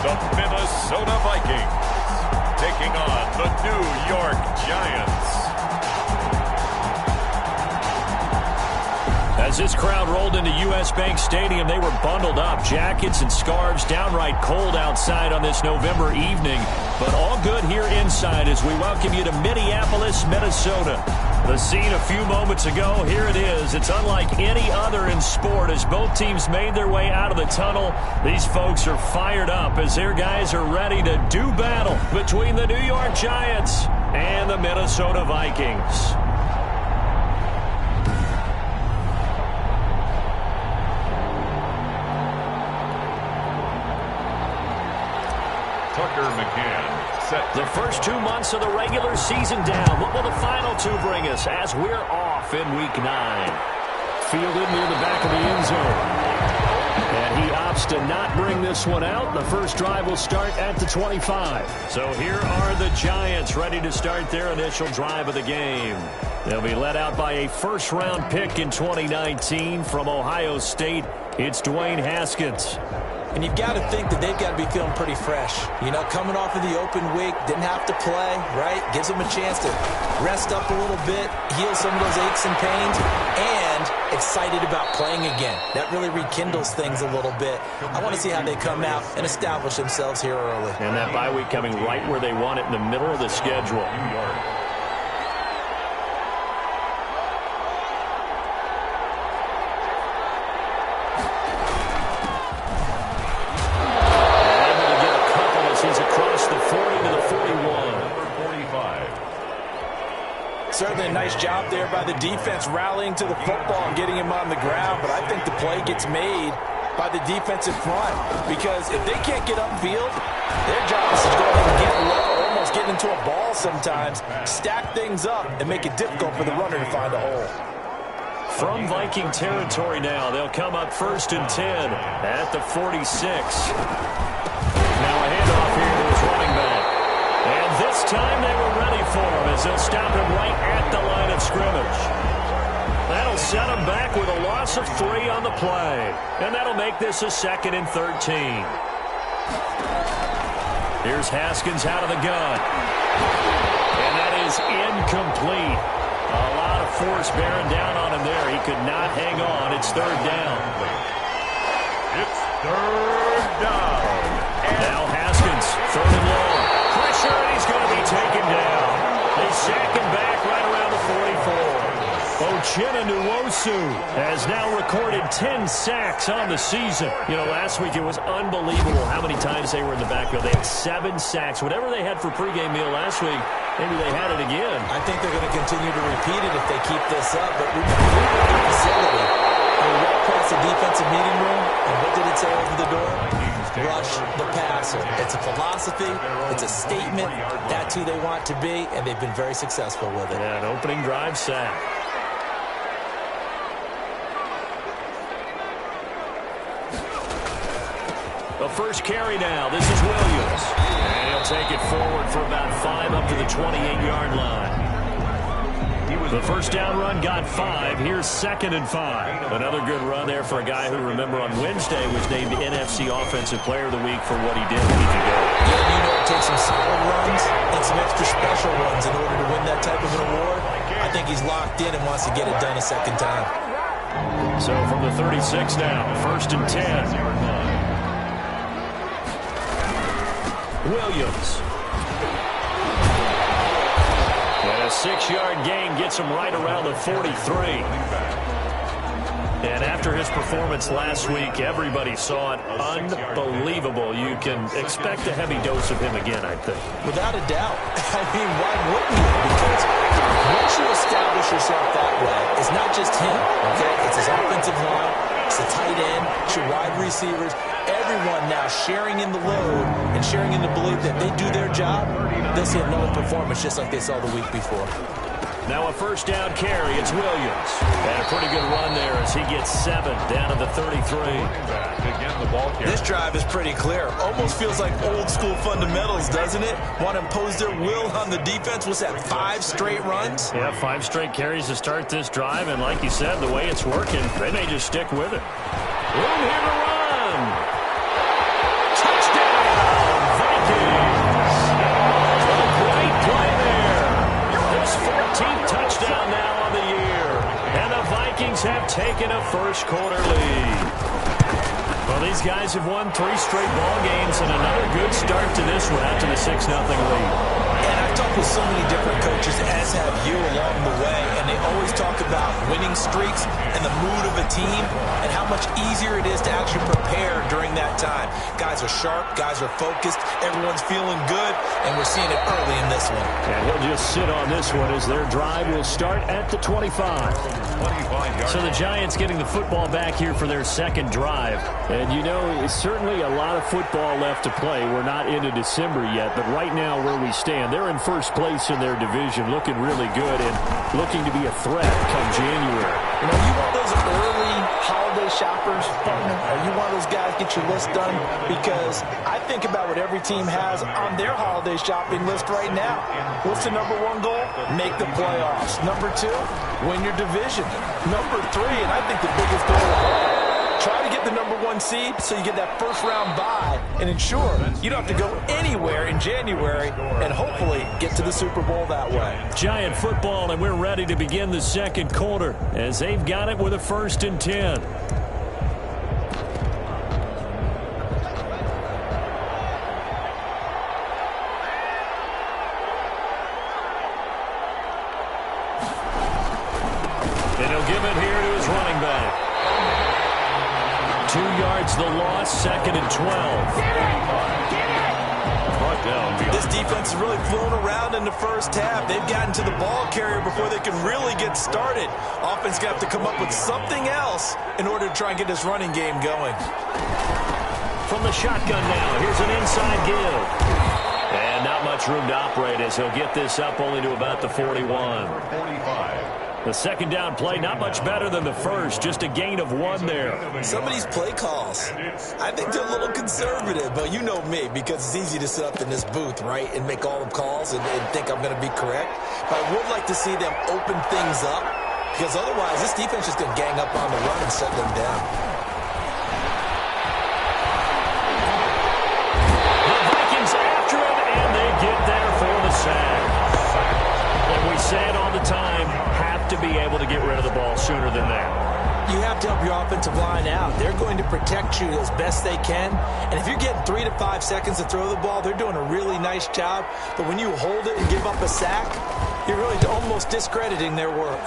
the Minnesota Vikings, taking on the New York Giants. As this crowd rolled into U.S. Bank Stadium, they were bundled up, jackets and scarves, downright cold outside on this November evening. But all good here inside as we welcome you to Minneapolis, Minnesota. The scene a few moments ago, here it is. It's unlike any other in sport as both teams made their way out of the tunnel. These folks are fired up as their guys are ready to do battle between the New York Giants and the Minnesota Vikings. Tucker McCann set. The first 2 months of the regular season down. What will the final two bring us as we're off in Week 9? Fielded near the back of the end zone. And he opts to not bring this one out. The first drive will start at the 25. So here are the Giants ready to start their initial drive of the game. They'll be led out by a first-round pick in 2019 from Ohio State. It's Dwayne Haskins. And you've got to think that they've got to be feeling pretty fresh. You know, coming off of the open week, didn't have to play, right? Gives them a chance to rest up a little bit, heal some of those aches and pains, and excited about playing again. That really rekindles things a little bit. I want to see how they come out and establish themselves here early. And that bye week coming right where they want it in the middle of the schedule. New York. Certainly a nice job there by the defense rallying to the football and getting him on the ground, but I think the play gets made by the defensive front because if they can't get upfield, their job is to go ahead and get low, almost get into a ball sometimes, stack things up, and make it difficult for the runner to find a hole. From Viking territory now, they'll come up 1st and 10 at the 46. Now a handoff here to his running back. And this time they were ready for him as they'll stop him right at the line of scrimmage. That'll set him back with a loss of 3 on the play. And that'll make this a 2nd and 13. Here's Haskins out of the gun. And that is incomplete. A lot of force bearing down on him there. He could not hang on. It's 3rd down. It's 3rd down. Now Haskins, 3rd and long. Pressure, and he's going to be taken down. They sack him back right around the 44. Uchenna Nwosu has now recorded 10 sacks on the season. You know, last week it was unbelievable how many times they were in the backfield. They had 7 sacks. Whatever they had for pregame meal last week, maybe they had it again. I think they're going to continue to repeat it if they keep this up. But remember the facility. They walk past the defensive meeting room, and what did it say over the door? Rush the passer. It's a philosophy. It's a statement. That's who they want to be, and they've been very successful with it. Yeah, an opening drive sack. The first carry now. This is Williams. And he'll take it forward for about 5 up to the 28-yard line. The first down run got 5. Here's 2nd and 5. Another good run there for a guy who, remember, on Wednesday was named NFC Offensive Player of the Week for what he did a week ago. Yeah, you know, it takes some solid runs and some extra special runs in order to win that type of an award. I think he's locked in and wants to get it done a second time. So from the 36 now, 1st and 10. Williams. And a 6-yard gain gets him right around the 43. And after his performance last week, everybody saw it unbelievable. You can expect a heavy dose of him again, I think. Without a doubt. I mean, why wouldn't you? Because once you establish yourself that way, it's not just him, okay? It's his offensive line, it's the tight end, it's your wide receivers. Everyone now sharing in the load and sharing in the belief that they do their job, they'll see another performance just like they saw the week before. Now a first down carry. It's Williams. And a pretty good run there as he gets 7 down to the 33. This drive is pretty clear. Almost feels like old school fundamentals, doesn't it? Want to impose their will on the defense. Was that 5 straight runs? Yeah, 5 straight carries to start this drive. And like you said, the way it's working, they may just stick with it. Room here to run. Touchdown! taking a first-quarter lead. Well, these guys have won 3 straight ball games and another good start to this one after the 6-0 lead. And I've talked with so many different coaches, as have you, along the way, and they always talk about winning streaks and the mood of a team and how much easier it is to actually prepare during that time. Guys are sharp, guys are focused, everyone's feeling good, and we're seeing it early in this one. And he'll just sit on this one as their drive will start at the 25. So the Giants getting the football back here for their second drive. And, you know, it's certainly a lot of football left to play. We're not into December yet, but right now where we stand, they're in first place in their division, looking really good and looking to be a threat come January. You know, you want those early holiday shoppers, partner? Are you one of those guys get your list done? Because I think about what every team has on their holiday shopping list right now. What's the number 1 goal? Make the playoffs. Number 2, win your division. Number 3, and I think the biggest goal of all, try to get the number 1 seed so you get that first-round bye and ensure you don't have to go anywhere in January and hopefully get to the Super Bowl that way. Giant football, and we're ready to begin the second quarter as they've got it with a 1st and 10. And he'll give it here to his running back. 2 yards the loss, 2nd and 12. This defense has really flown around in the first half. They've gotten to the ball carrier before they can really get started. Offense going to have to come up with something else in order to try and get this running game going. From the shotgun now, here's an inside give. And not much room to operate as he'll get this up only to about the 41. The second down play, not much better than the first, just a gain of 1 there. Some of these play calls, I think they're a little conservative, but you know me, because it's easy to sit up in this booth, right, and make all the calls and think I'm going to be correct. But I would like to see them open things up, because otherwise this defense is going to gang up on the run and shut them down. The Vikings after it, and they get there for the sack. And we say it all the time, have to be able to get rid of the ball sooner than that. You have to help your offensive line out. They're going to protect you as best they can. And if you're getting 3 to 5 seconds to throw the ball, they're doing a really nice job. But when you hold it and give up a sack, you're really almost discrediting their work.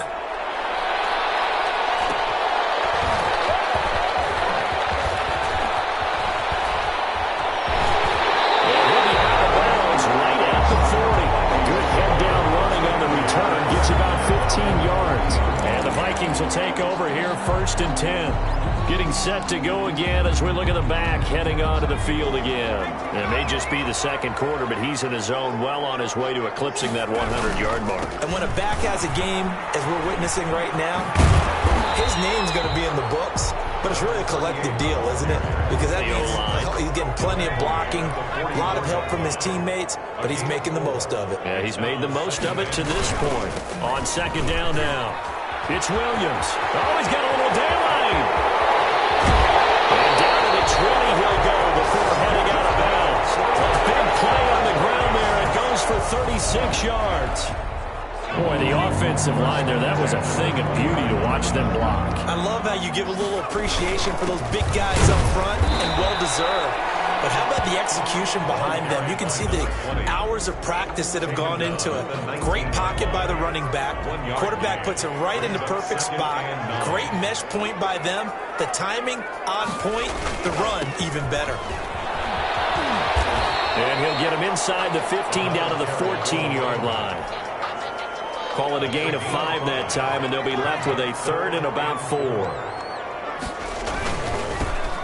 Will take over here 1st and 10. Getting set to go again as we look at the back heading onto the field again. It may just be the second quarter, but he's in his zone, well on his way to eclipsing that 100-yard mark. And when a back has a game, as we're witnessing right now, his name's going to be in the books, but it's really a collective deal, isn't it? Because that means he's getting plenty of blocking, a lot of help from his teammates, but he's making the most of it. Yeah, he's made the most of it to this point. On second down now. It's Williams. Oh, he's got a little daylight. And down to the 20 he'll go before heading out of bounds. A big play on the ground there. It goes for 36 yards. Boy, the offensive line there, that was a thing of beauty to watch them block. I love how you give a little appreciation for those big guys up front, and well-deserved. But how about the execution behind them? You can see the hours of practice that have gone into it. Great pocket by the running back. Quarterback puts it right in the perfect spot. Great mesh point by them. The timing on point. The run even better. And he'll get him inside the 15 down to the 14-yard line. Call it a gain of 5 that time, and they'll be left with a 3rd and about 4.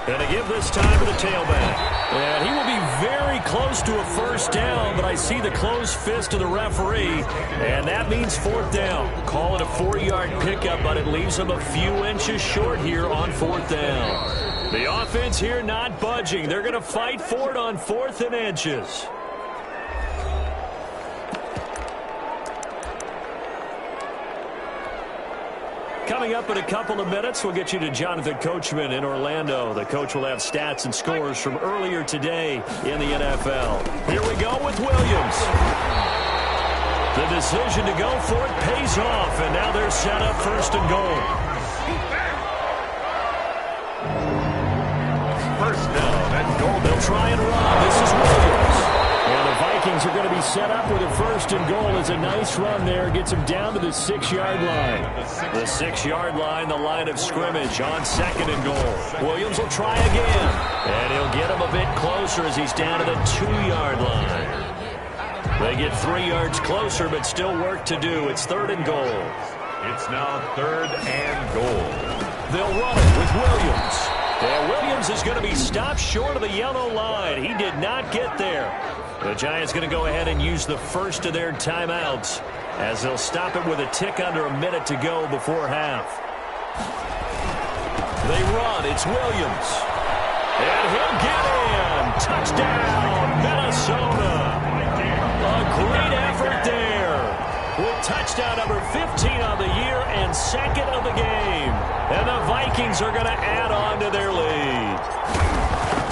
And a give this time to the tailback. And he will be very close to a first down, but I see the closed fist of the referee, and that means 4th down. Call it a 4-yard pickup, but it leaves him a few inches short here on 4th down. The offense here not budging. They're going to fight for it on 4th and inches. Coming up in a couple of minutes, we'll get you to Jonathan Coachman in Orlando. The coach will have stats and scores from earlier today in the NFL. Here we go with Williams. The decision to go for it pays off, and now they're set up 1st and goal. try and run. This is Williams. And the Vikings are going to be set up with a first and goal. As a nice run there gets him down to the 6-yard line. The 6-yard line, the line of scrimmage on second and goal. Williams will try again. And he'll get him a bit closer as he's down to the 2-yard line. They get 3 yards closer, but still work to do. It's third and goal. It's now third and goal. They'll run it with Williams. And Williams is going to be stopped short of the yellow line. He did not get there. The Giants going to go ahead and use the first of their timeouts as they'll stop it with a tick under a minute to go before half. They run. It's Williams. And he'll get in. Touchdown, Minnesota. A great effort there with touchdown number 15 on the year and second of the game. And the Vikings are going to add on to their lead.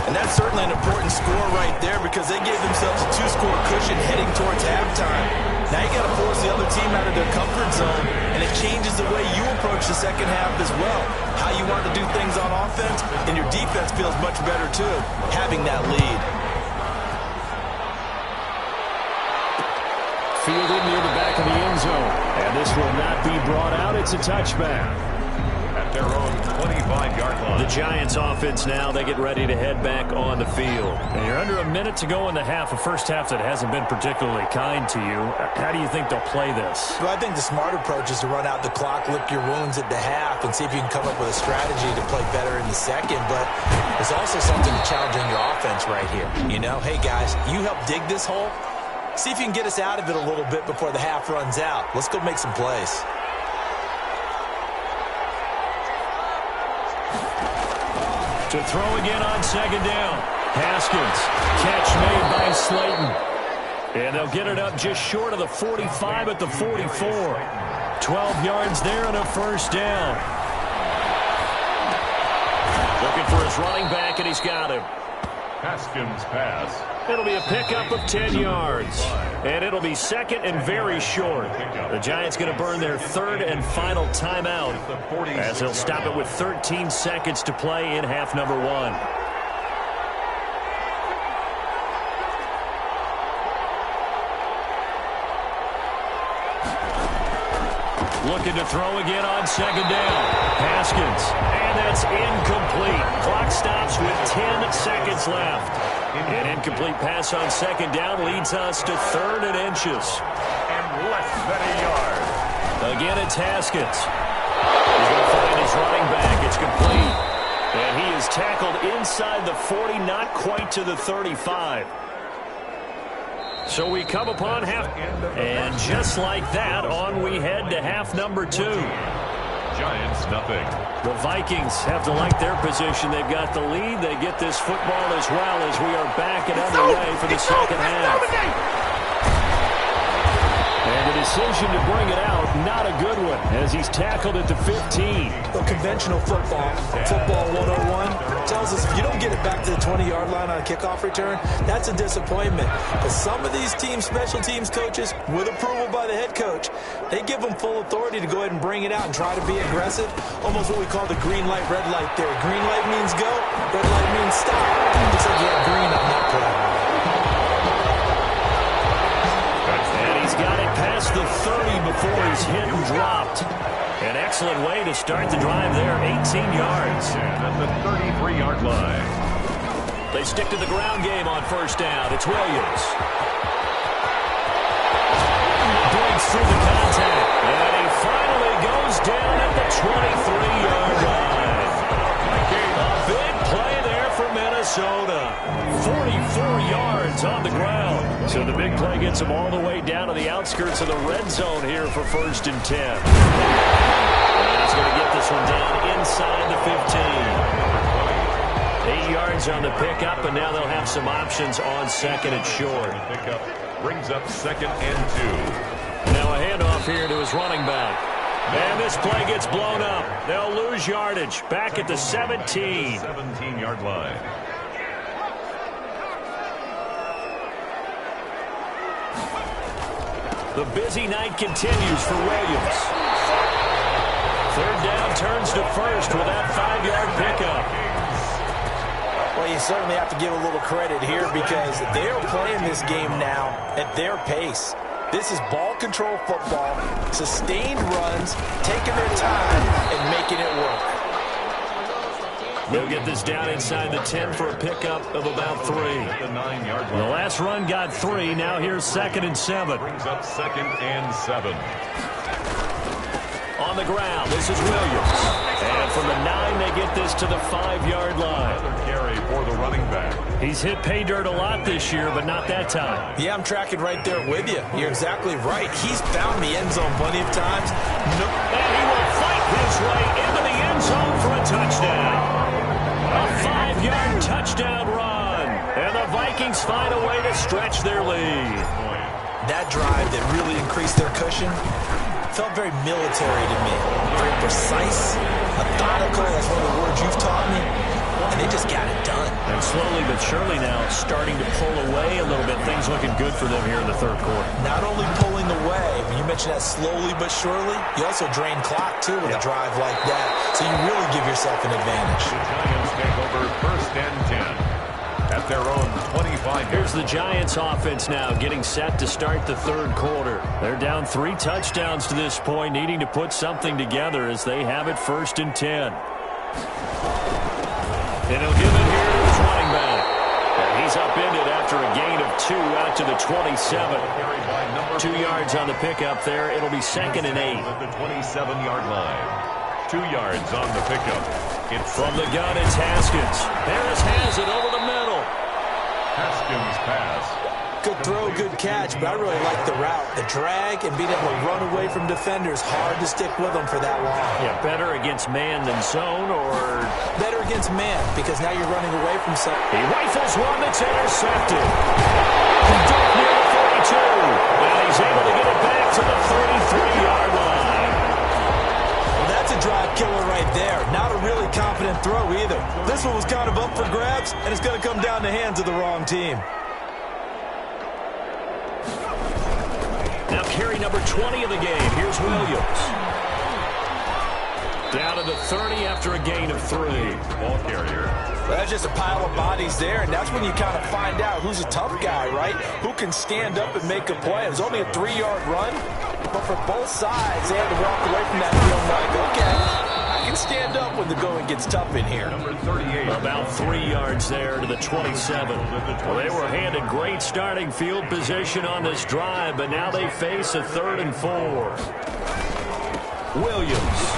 And that's certainly an important score right there because they gave themselves a 2-score cushion heading towards halftime. Now you got to force the other team out of their comfort zone, and it changes the way you approach the second half as well. How you want to do things on offense, and your defense feels much better too, having that lead. Fielded near the back of the end zone. And this will not be brought out. It's a touchback. At their own 25-yard line. The Giants offense now, they get ready to head back on the field. And you're under a minute to go in the half, a first half that hasn't been particularly kind to you. How do you think they'll play this? Well, I think the smart approach is to run out the clock, lick your wounds at the half, and see if you can come up with a strategy to play better in the second. But there's also something to challenging your offense right here. You know, hey, guys, you help dig this hole. See if you can get us out of it a little bit before the half runs out. Let's go make some plays. To throw again on second down. Haskins. Catch made by Slayton. And they'll get it up just short of the 45 at the 44. 12 yards there and a first down. Looking for his running back, and he's got him. Haskins pass. It'll be a pickup of 10 yards. And it'll be second and very short. The Giants going to burn their third and final timeout as they'll stop it with 13 seconds to play in half number 1. Looking to throw again on second down. Haskins. And that's incomplete. Clock stops with 10 seconds left. An incomplete pass on second down leads us to third and inches. And less than a yard. Again, it's Haskins. He's going to find his running back. It's complete. And he is tackled inside the 40, not quite to the 35. So we come upon half. And just like that, on we head to half number 2. Giants, nothing. The Vikings have to like their position. They've got the lead. They get this football as well as we are back and underway for the second half. And the decision to bring it out, not a good one, as he's tackled at the 15. Well, conventional football 101, tells us if you don't get it back to the 20-yard line on a kickoff return, that's a disappointment. But some of these special teams coaches, with approval by the head coach, they give them full authority to go ahead and bring it out and try to be aggressive. Almost what we call the green light, red light there. Green light means go, red light means stop. Looks like you have green on that play. He's got it past the 30 before he's hit and dropped. An excellent way to start the drive there, 18 yards. And at the 33-yard line. They stick to the ground game on first down. It's Williams. Breaks through the contact. And he finally goes down at the 23-yard line. A big play there for Minnesota. 44 yards on the ground. So the big play gets them all the way down to the outskirts of the red zone here for first and 10. And he's going to get this one down inside the 15. 8 yards on the pickup, and now they'll have some options on second and short. Pickup brings up second and 2. Now a handoff here to his running back. And this play gets blown up. They'll lose yardage. Back at the 17. 17-yard line. The busy night continues for Williams. Third down turns to first with that 5-yard pickup. Well, Well, you certainly have to give a little credit here because they're playing this game now at their pace. This is ball control football, sustained runs, taking their time, and making it work. They'll get this down inside the 10 for a pickup of about 3. The 9-yard line. The last run got 3. Now here's 2nd and 7. Brings up 2nd and 7. On the ground, this is Williams. And from the 9, they get this to the 5-yard line. Another carry for the running back. He's hit pay dirt a lot this year, but not that time. Yeah, I'm tracking right there with you. You're exactly right. He's found the end zone plenty of times. And he will fight his way into the end zone for a touchdown. A 5-yard touchdown run. And the Vikings find a way to stretch their lead. That drive that really increased their cushion felt very military to me. Very precise, methodical. That's one of the words you've taught me. And they just got it done. And slowly but surely now starting to pull away a little bit. Things looking good for them here in the third quarter. Not only pulling away, but you mentioned that slowly but surely, you also drain clock, too, with a drive like that. So you really give yourself an advantage. The Giants take over 1st and 10 at their own 25. Here's the Giants offense now getting set to start the third quarter. They're down 3 touchdowns to this point, needing to put something together as they have it 1st and 10. And he'll give it here to his running back. And he's upended after a gain of 2 out to the 27. 2 yards on the pickup there. It'll be 2nd and 8. At the 27-yard line. 2 yards on the pickup. It's from the gun, it's Haskins. Harris has it over the middle. Haskins pass. Good throw, good catch, but I really like the route. The drag and being able to run away from defenders, hard to stick with them for that long. Yeah, better against man than zone, or better against man, because now you're running away from something. He rifles one that's intercepted. Duck near the 42. And he's able to get it back to the 33-yard line. Well, that's a drive killer right there. Not a really confident throw either. This one was kind of up for grabs, and it's going to come down the hands of the wrong team. Now carry number 20 of the game. Here's Williams. Down to the 30 after a gain of 3. Ball carrier. Well, that's just a pile of bodies there, and that's when you kind of find out who's a tough guy, right? Who can stand up and make a play. It was only a 3-yard run, but for both sides, they had to walk away from that field like, okay, I can stand up when the going gets tough in here. Number 38. About 3 yards there to the 27. Well, they were handed great starting field position on this drive, but now they face a 3rd and 4. Williams.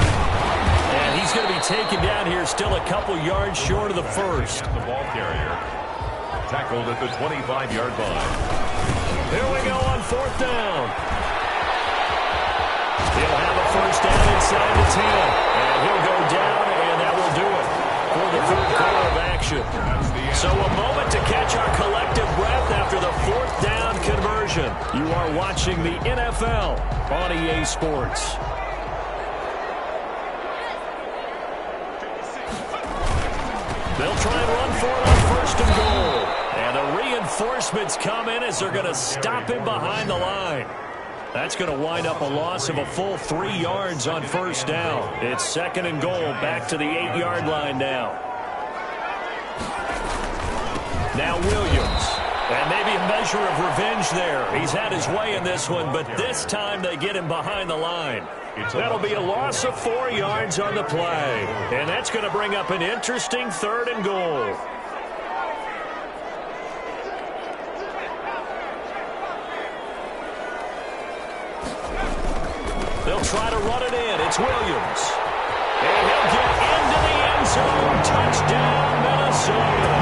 And he's going to be taken down here still a couple yards short of the first. The ball carrier. Tackled at the 25-yard line. Here we go on 4th down. He'll have a first down inside the 10. And he'll go down, and that will do it for the third quarter of action. So a moment to catch our collective breath after the 4th down conversion. You are watching the NFL on EA Sports. They'll try and run for it on 1st and goal. And the reinforcements come in as they're going to stop him behind the line. That's going to wind up a loss of a full 3 yards on 1st down. It's 2nd and goal, back to the 8-yard line now. Now Williams. And maybe a measure of revenge there. He's had his way in this one, but this time they get him behind the line. That'll be a loss of 4 yards on the play. And that's going to bring up an interesting 3rd and goal. They'll try to run it in. It's Williams. And he'll get into the end zone. Touchdown, Minnesota.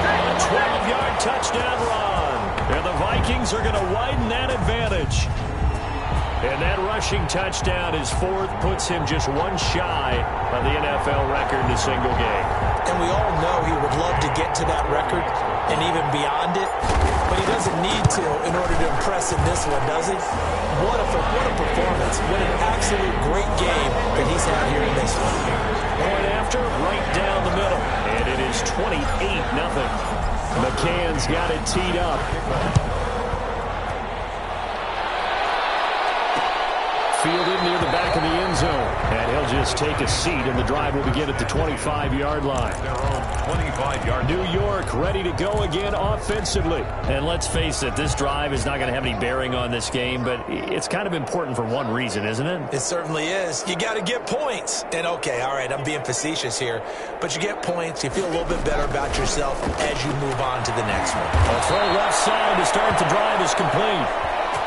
A 12-yard touchdown run. And the Vikings are going to widen that advantage. And that rushing touchdown is 4th, puts him just one shy of the NFL record in a single game. And we all know he would love to get to that record and even beyond it, but he doesn't need to in order to impress in this one, does he? What a performance. What an absolute great game that he's had here in this one. Point after, right down the middle. And it is 28-0. McCann's got it teed up. fielded near the back of the end zone. And he'll just take a seat, and the drive will begin at the 25-yard line. Their own 25-yard. New York ready to go again offensively. And let's face it, this drive is not going to have any bearing on this game, but it's kind of important for one reason, isn't it? It certainly is. You got to get points. And, okay, all right, I'm being facetious here, but you get points, you feel a little bit better about yourself as you move on to the next one. A throw left side to start the drive is complete.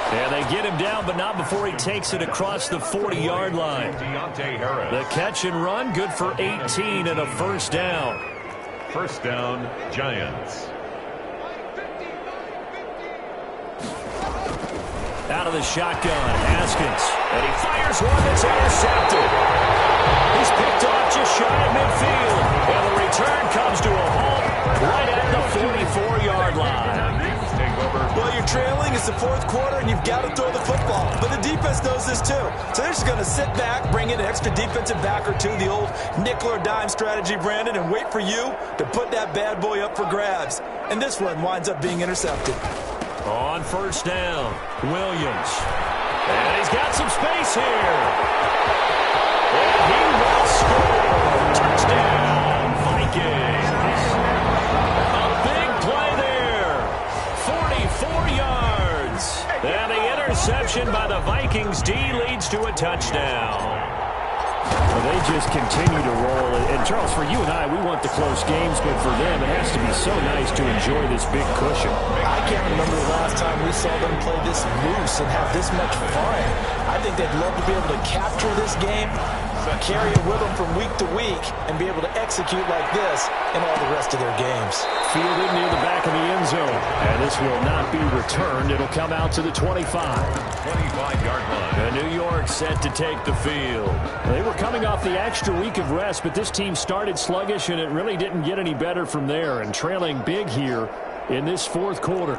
And they get him down, but not before he takes it across the 40-yard line. The catch and run, good for 18 and a first down. First down, Giants. Out of the shotgun, Haskins. And he fires one that's intercepted. He's picked off just shy of midfield. And the return comes to a halt right at the 44-yard line. Well, you're trailing. It's the fourth quarter, and you've got to throw the football. But the defense knows this, too. So they're just going to sit back, bring in an extra defensive back or two, the old nickel or dime strategy, Brandon, and wait for you to put that bad boy up for grabs. And this one winds up being intercepted. On first down, Williams. And he's got some space here. And he will score. Touchdown, Vikings. A big play there. 44 yards. And the interception by the Vikings D leads to a touchdown. Well, they just continue to roll. And, Charles, for you and I, we want the close games, but for them, it has to be so nice to enjoy this big cushion. I can't remember the last time we saw them play this loose and have this much fun. I think they'd love to be able to capture this game, carry it with them from week to week, and be able to execute like this in all the rest of their games. Fielded near the back of the end zone. And this will not be returned. It'll come out to the 25. 25-yard line. And New York set to take the field. They were coming off the extra week of rest, but this team started sluggish, and it really didn't get any better from there. And trailing big here in this fourth quarter.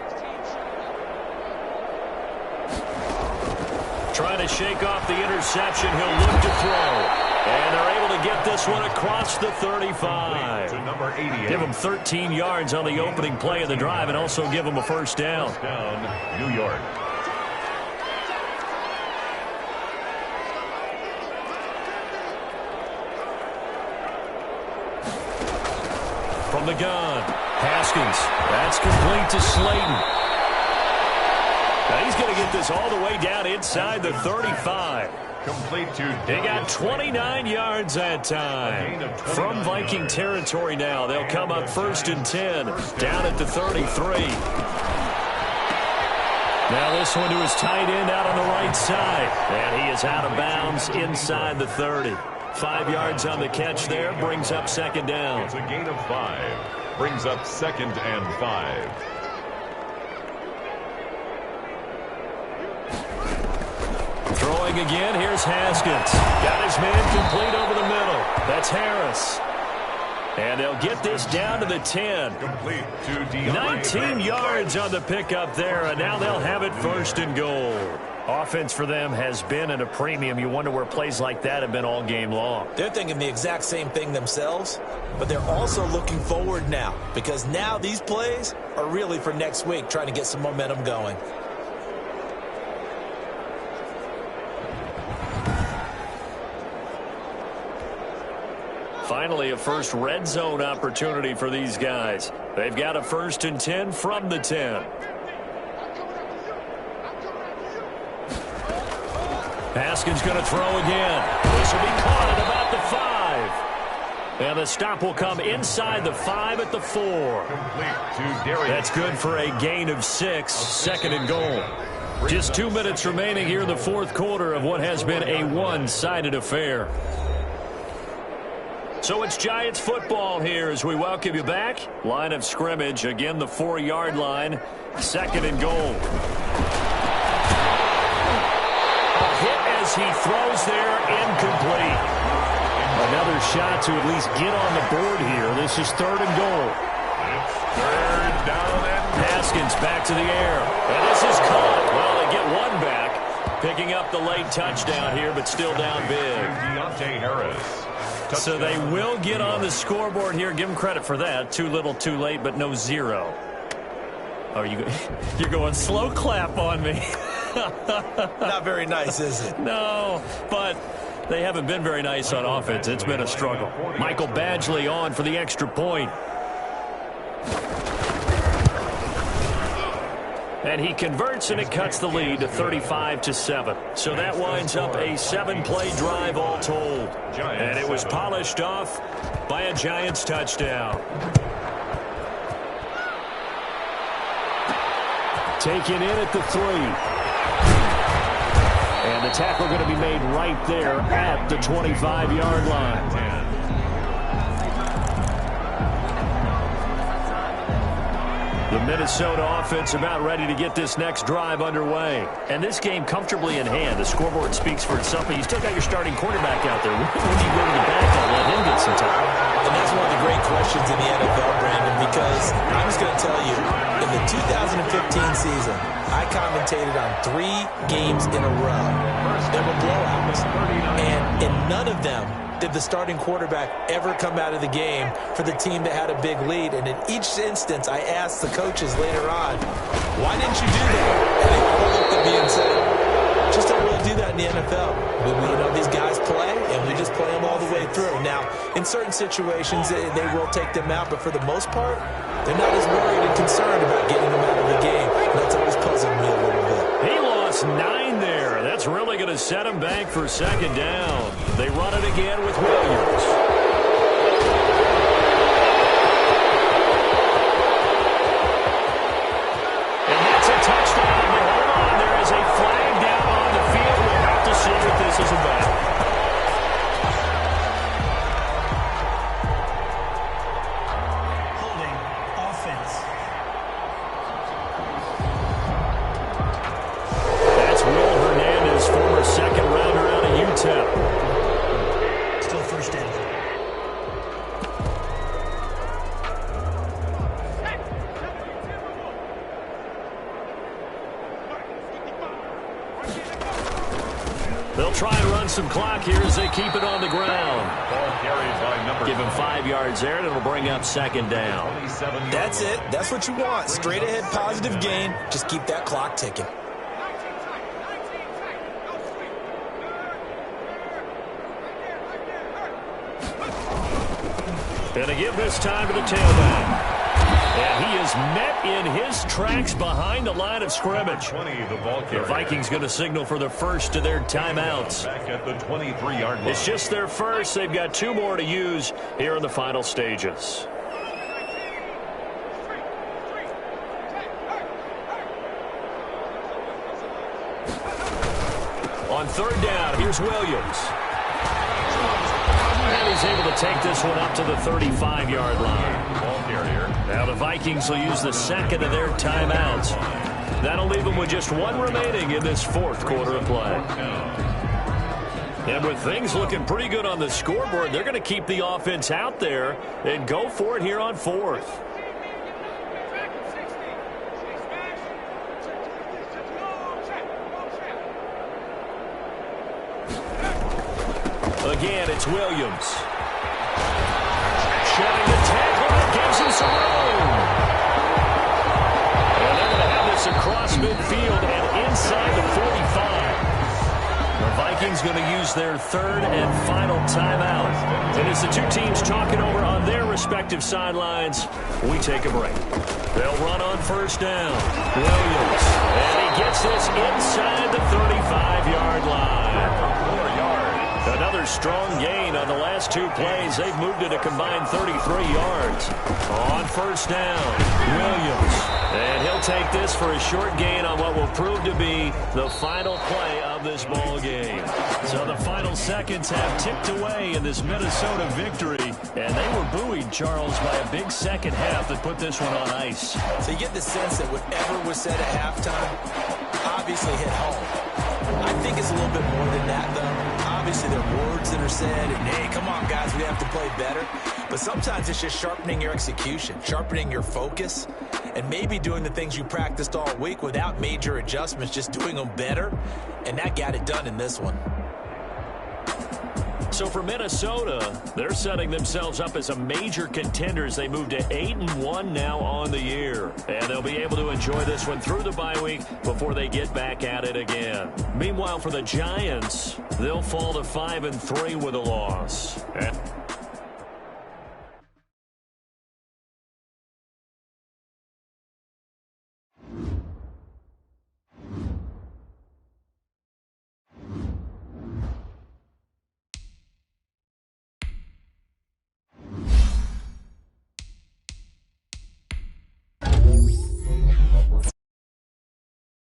Trying to shake off the interception. He'll look to throw. And they're able to get this one across the 35. To number 88. Give them 13 yards on the opening play of the drive and also give them a first down. First down, New York. From the gun, Haskins. That's complete to Slayton. Now he's going to get this all the way down inside the 35. Complete to They got 29 yards that time. From Viking territory now, they'll come up first and 10, down at the 33. Now this one to his tight end out on the right side. And he is out of bounds inside the 30. 5 yards on the catch there, brings up second down. It's a gain of 5. Brings up second and 5. Throwing again, here's Haskins. Got his man complete over the middle. That's Harris. And they'll get this down to the 10. Complete to 19 yards on the pickup there, and now they'll have it first and goal. Offense for them has been at a premium. You wonder where plays like that have been all game long. They're thinking the exact same thing themselves, but they're also looking forward now, because now these plays are really for next week, trying to get some momentum going. Finally, a first red zone opportunity for these guys. They've got a first and 10 from the 10. Haskins going to throw again. This will be caught at about the 5. And the stop will come inside the 5 at the 4. That's good for a gain of 6, second and goal. Just 2 minutes remaining here in the fourth quarter of what has been a one-sided affair. So it's Giants football here as we welcome you back. Line of scrimmage, again the 4-yard line, second and goal. A hit as he throws there, incomplete. Another shot to at least get on the board here. This is third and goal. It's third down and Haskins back to the air. And this is caught. Well, they get one back. Picking up the late touchdown here, but still down big. Harris. So they will get on the scoreboard here. Give them credit for that. Too little, too late, but no 0. You're going slow clap on me. Not very nice, is it? No, but they haven't been very nice on offense. It's been a struggle. Michael Badgley on for the extra point. And he converts, and it cuts the lead to 35-7. So that winds up a 7-play drive all told. And it was polished off by a Giants touchdown. Taken in at the 3. And the tackle going to be made right there at the 25-yard line. The Minnesota offense about ready to get this next drive underway. And this game comfortably in hand. The scoreboard speaks for itself, but you still got your starting quarterback out there. When do you go to the backup and let him get some time? And that's one of the great questions in the NFL, Brandon, because I'm just going to tell you, in the 2015 season, I commentated on 3 games in a row. There were blowouts. And in none of them did the starting quarterback ever come out of the game for the team that had a big lead. And in each instance, I asked the coaches later on, why didn't you do that? And they all looked at me and said, just don't really do that in the NFL. These guys play, and we just play them all the way through. Now, in certain situations, they will take them out, but for the most part, they're not as worried and concerned about getting them out of the game. And that's always puzzled me a little bit. He lost 9 there. That's really going to set him back for second down. They run it again with Williams. And that's a touchdown. But hold on, there is a flag down on the field. We'll have to see if this is a back. Holding offense. That's Will Hernandez, former second rounder out of UTEP. Still first down. They'll try and run some clock here as they keep it on the ground. Ball carried by number Give him 5 yards there, and it'll bring up second down. That's it. That's what you want. Straight ahead positive gain. Just keep that clock ticking. And to give this time to the tailback. And he is met in his tracks behind the line of scrimmage. 20, the ball The carrier. Vikings going to signal for the first of their timeouts. Back at the 23-yard line. It's just their first. They've got 2 more to use here in the final stages. On third down, here's Williams. And he's able to take this one up to the 35-yard line. Ball carrier. Now the Vikings will use the second of their timeouts. That'll leave them with just 1 remaining in this 4th quarter of play. And with things looking pretty good on the scoreboard, they're going to keep the offense out there and go for it here on 4th. Again, it's Williams. Shedding the tackle, that gives him some room. And they're going to have this across midfield and inside the 45. The Vikings going to use their 3rd and final timeout. And as the 2 teams talking over on their respective sidelines, we take a break. They'll run on first down. Williams. And he gets this inside the 35-yard line. 4 yards. Another strong gain on the last 2 plays. They've moved it a combined 33 yards. On first down, Williams. And he'll take this for a short gain on what will prove to be the final play of this ball game. So the final seconds have ticked away in this Minnesota victory. And they were buoyed, Charles, by a big second half that put this one on ice. So you get the sense that whatever was said at halftime obviously hit home. I think it's a little bit more than that, though. Obviously, there are words that are said, and, hey, come on, guys, we have to play better. But sometimes it's just sharpening your execution, sharpening your focus, and maybe doing the things you practiced all week without major adjustments, just doing them better, and that got it done in this one. So for Minnesota, they're setting themselves up as a major contender as they move to 8-1 now on the year. And they'll be able to enjoy this one through the bye week before they get back at it again. Meanwhile, for the Giants, they'll fall to 5-3 with a loss.